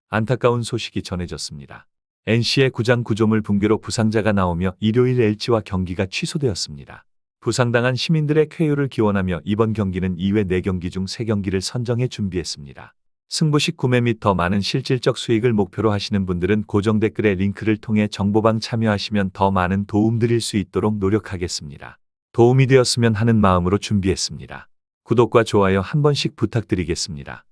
안타까운 소식이 전해졌습니다. NC의 구장 구조물 붕괴로 부상자가 나오며 일요일 LG와 경기가 취소되었습니다. 부상당한 시민들의 쾌유를 기원하며 이번 경기는 2회 4경기 중 3경기를 선정해 준비했습니다. 승부식 구매 및 더 많은 실질적 수익을 목표로 하시는 분들은 고정 댓글의 링크를 통해 정보방 참여하시면 더 많은 도움 드릴 수 있도록 노력하겠습니다. 도움이 되었으면 하는 마음으로 준비했습니다. 구독과 좋아요 한 번씩 부탁드리겠습니다.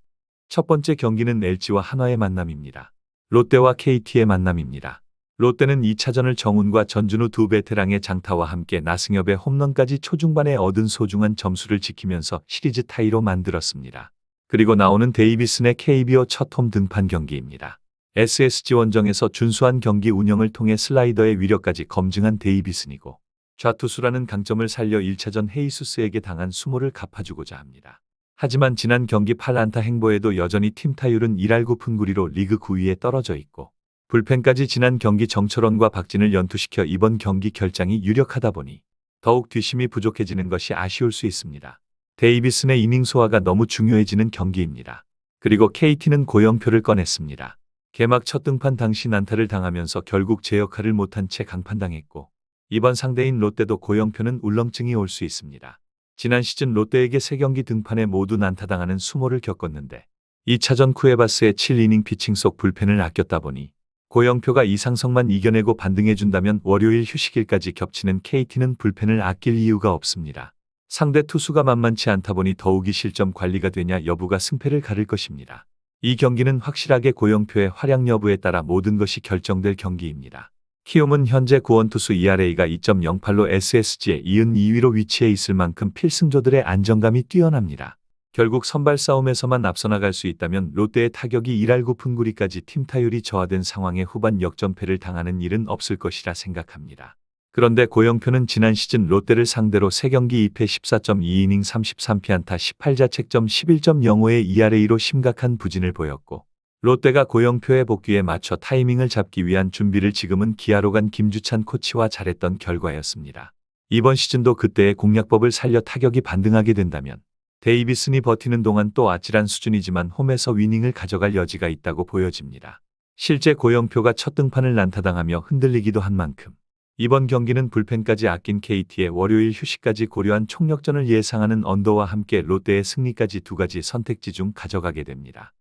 첫 번째 경기는 LG와 한화의 만남입니다. 롯데와 KT의 만남입니다. 롯데는 2차전을 정훈과 전준우 두 베테랑의 장타와 함께 나승엽의 홈런까지 초중반에 얻은 소중한 점수를 지키면서 시리즈 타이로 만들었습니다. 그리고 나오는 데이비슨의 KBO 첫 홈 등판 경기입니다. SSG 원정에서 준수한 경기 운영을 통해 슬라이더의 위력까지 검증한 데이비슨이고 좌투수라는 강점을 살려 1차전 헤이수스에게 당한 수모를 갚아주고자 합니다. 하지만 지난 경기 8안타 행보에도 여전히 팀 타율은 1할 9푼 9리로 리그 9위에 떨어져 있고 불펜까지 지난 경기 정철원과 박진을 연투시켜 이번 경기 결장이 유력하다 보니 더욱 뒷심이 부족해지는 것이 아쉬울 수 있습니다. 데이비슨의 이닝 소화가 너무 중요해지는 경기입니다. 그리고 KT는 고영표를 꺼냈습니다. 개막 첫 등판 당시 난타를 당하면서 결국 제 역할을 못한 채 강판당했고 이번 상대인 롯데도 고영표는 울렁증이 올 수 있습니다. 지난 시즌 롯데에게 3경기 등판에 모두 난타당하는 수모를 겪었는데 2차전 쿠에바스의 7이닝 피칭 속 불펜을 아꼈다 보니 고영표가 이상성만 이겨내고 반등해준다면 월요일 휴식일까지 겹치는 KT는 불펜을 아낄 이유가 없습니다. 상대 투수가 만만치 않다 보니 더욱이 실점 관리가 되냐 여부가 승패를 가를 것입니다. 이 경기는 확실하게 고영표의 활약 여부에 따라 모든 것이 결정될 경기입니다. 키움은 현재 구원투수 ERA가 2.08로 SSG에 이은 2위로 위치해 있을 만큼 필승조들의 안정감이 뛰어납니다. 결국 선발 싸움에서만 앞서 나갈 수 있다면 롯데의 타격이 1할 9푼 9리까지 팀 타율이 저하된 상황에 후반 역전패를 당하는 일은 없을 것이라 생각합니다. 그런데 고영표는 지난 시즌 롯데를 상대로 3경기 2패 14.2이닝 33피안타 18자책점 11.05의 ERA로 심각한 부진을 보였고 롯데가 고영표의 복귀에 맞춰 타이밍을 잡기 위한 준비를 지금은 기아로 간 김주찬 코치와 잘했던 결과였습니다. 이번 시즌도 그때의 공략법을 살려 타격이 반등하게 된다면 데이비슨이 버티는 동안 또 아찔한 수준이지만 홈에서 위닝을 가져갈 여지가 있다고 보여집니다. 실제 고영표가 첫 등판을 난타당하며 흔들리기도 한 만큼 이번 경기는 불펜까지 아낀 KT의 월요일 휴식까지 고려한 총력전을 예상하는 언더와 함께 롯데의 승리까지 두 가지 선택지 중 가져가게 됩니다.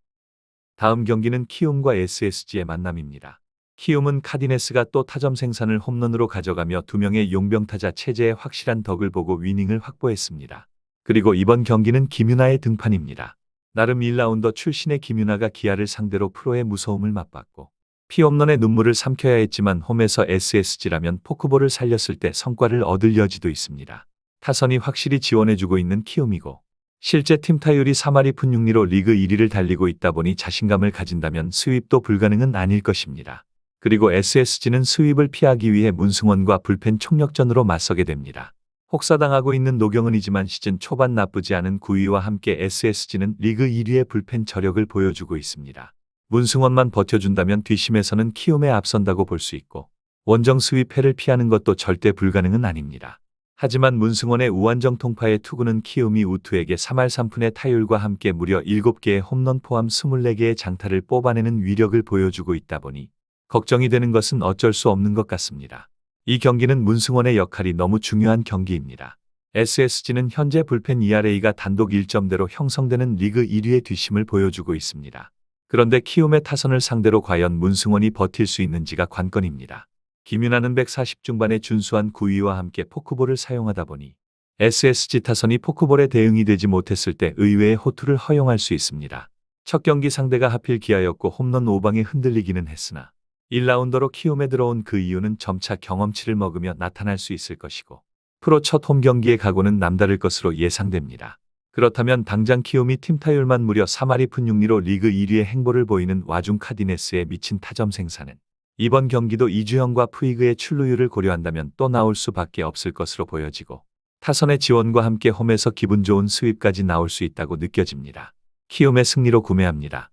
다음 경기는 키움과 SSG의 만남입니다. 키움은 카디네스가 또 타점 생산을 홈런으로 가져가며 2명의 용병타자 체제의 확실한 덕을 보고 위닝을 확보했습니다. 그리고 이번 경기는 김윤아의 등판입니다. 나름 1라운더 출신의 김윤아가 기아를 상대로 프로의 무서움을 맛봤고 피홈런의 눈물을 삼켜야 했지만 홈에서 SSG라면 포크볼을 살렸을 때 성과를 얻을 여지도 있습니다. 타선이 확실히 지원해주고 있는 키움이고 실제 팀 타율이 3할 2푼 6리로 리그 1위를 달리고 있다 보니 자신감을 가진다면 스윕도 불가능은 아닐 것입니다. 그리고 SSG는 스윕을 피하기 위해 문승원과 불펜 총력전으로 맞서게 됩니다. 혹사당하고 있는 노경은이지만 시즌 초반 나쁘지 않은 9위와 함께 SSG는 리그 1위의 불펜 저력을 보여주고 있습니다. 문승원만 버텨준다면 뒷심에서는 키움에 앞선다고 볼 수 있고 원정 스윕패를 피하는 것도 절대 불가능은 아닙니다. 하지만 문승원의 우완정 통파의 투구는 키움이 우투에게 3할 3푼의 타율과 함께 무려 7개의 홈런 포함 24개의 장타를 뽑아내는 위력을 보여주고 있다 보니 걱정이 되는 것은 어쩔 수 없는 것 같습니다. 이 경기는 문승원의 역할이 너무 중요한 경기입니다. SSG는 현재 불펜 ERA가 단독 1점대로 형성되는 리그 1위의 뒷심을 보여주고 있습니다. 그런데 키움의 타선을 상대로 과연 문승원이 버틸 수 있는지가 관건입니다. 김윤아는 140 중반의 준수한 구위와 함께 포크볼을 사용하다 보니 SSG 타선이 포크볼에 대응이 되지 못했을 때 의외의 호투를 허용할 수 있습니다. 첫 경기 상대가 하필 기아였고 홈런 5방에 흔들리기는 했으나 1라운더로 키움에 들어온 그 이유는 점차 경험치를 먹으며 나타날 수 있을 것이고 프로 첫 홈 경기의 각오는 남다를 것으로 예상됩니다. 그렇다면 당장 키움이 팀 타율만 무려 3할 2푼 6리로 리그 1위의 행보를 보이는 와중 카디네스의 미친 타점 생산은 이번 경기도 이주형과 푸이그의 출루율을 고려한다면 또 나올 수밖에 없을 것으로 보여지고 타선의 지원과 함께 홈에서 기분 좋은 스윕까지 나올 수 있다고 느껴집니다. 키움의 승리로 구매합니다.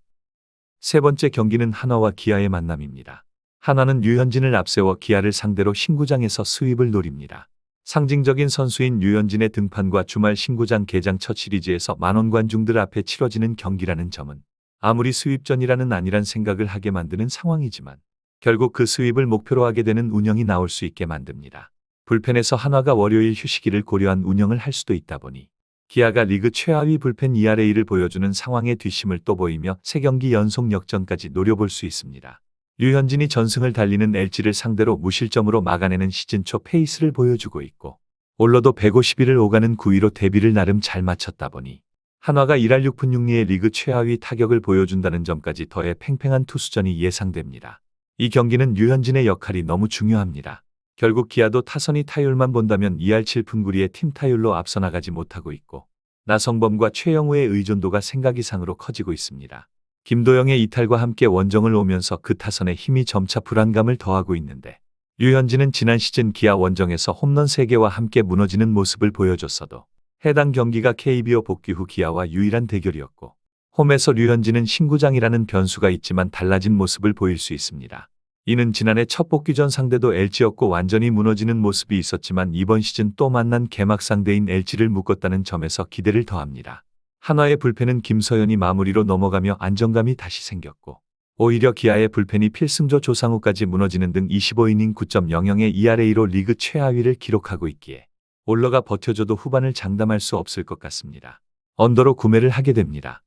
세 번째 경기는 한화와 기아의 만남입니다. 한화는 류현진을 앞세워 기아를 상대로 신구장에서 스윕을 노립니다. 상징적인 선수인 류현진의 등판과 주말 신구장 개장 첫 시리즈에서 만원 관중들 앞에 치러지는 경기라는 점은 아무리 수입전이라는 아니란 생각을 하게 만드는 상황이지만 결국 그 수입을 목표로 하게 되는 운영이 나올 수 있게 만듭니다. 불펜에서 한화가 월요일 휴식일을 고려한 운영을 할 수도 있다 보니 기아가 리그 최하위 불펜 ERA를 보여주는 상황에 뒷심을 또 보이며 3경기 연속 역전까지 노려볼 수 있습니다. 류현진이 전승을 달리는 LG를 상대로 무실점으로 막아내는 시즌 초 페이스를 보여주고 있고 올러도 151을 오가는 9위로 데뷔를 나름 잘 마쳤다 보니 한화가 1할 6푼 6리의 리그 최하위 타격을 보여준다는 점까지 더해 팽팽한 투수전이 예상됩니다. 이 경기는 류현진의 역할이 너무 중요합니다. 결국 기아도 타선이 타율만 본다면 2할 7푼 9리의 팀 타율로 앞서 나가지 못하고 있고 나성범과 최영우의 의존도가 생각 이상으로 커지고 있습니다. 김도영의 이탈과 함께 원정을 오면서 그 타선의 힘이 점차 불안감을 더하고 있는데 류현진은 지난 시즌 기아 원정에서 홈런 3개와 함께 무너지는 모습을 보여줬어도 해당 경기가 KBO 복귀 후 기아와 유일한 대결이었고 홈에서 류현진은 신구장이라는 변수가 있지만 달라진 모습을 보일 수 있습니다. 이는 지난해 첫 복귀전 상대도 LG였고 완전히 무너지는 모습이 있었지만 이번 시즌 또 만난 개막 상대인 LG를 묶었다는 점에서 기대를 더합니다. 한화의 불펜은 김서현이 마무리로 넘어가며 안정감이 다시 생겼고 오히려 기아의 불펜이 필승조 조상우까지 무너지는 등 25이닝 9.00의 ERA로 리그 최하위를 기록하고 있기에 올러가 버텨줘도 후반을 장담할 수 없을 것 같습니다. 언더로 구매를 하게 됩니다.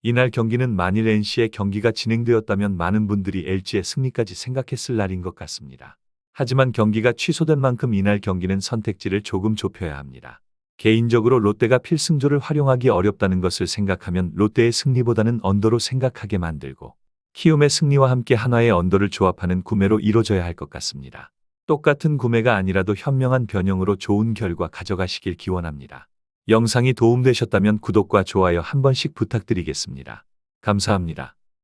이날 경기는 만일 NC의 경기가 진행되었다면 많은 분들이 LG의 승리까지 생각했을 날인 것 같습니다. 하지만 경기가 취소된 만큼 이날 경기는 선택지를 조금 좁혀야 합니다. 개인적으로 롯데가 필승조를 활용하기 어렵다는 것을 생각하면 롯데의 승리보다는 언더로 생각하게 만들고 키움의 승리와 함께 한화의 언더를 조합하는 구매로 이뤄져야 할 것 같습니다. 똑같은 구매가 아니라도 현명한 변형으로 좋은 결과 가져가시길 기원합니다. 영상이 도움되셨다면 구독과 좋아요 한 번씩 부탁드리겠습니다. 감사합니다.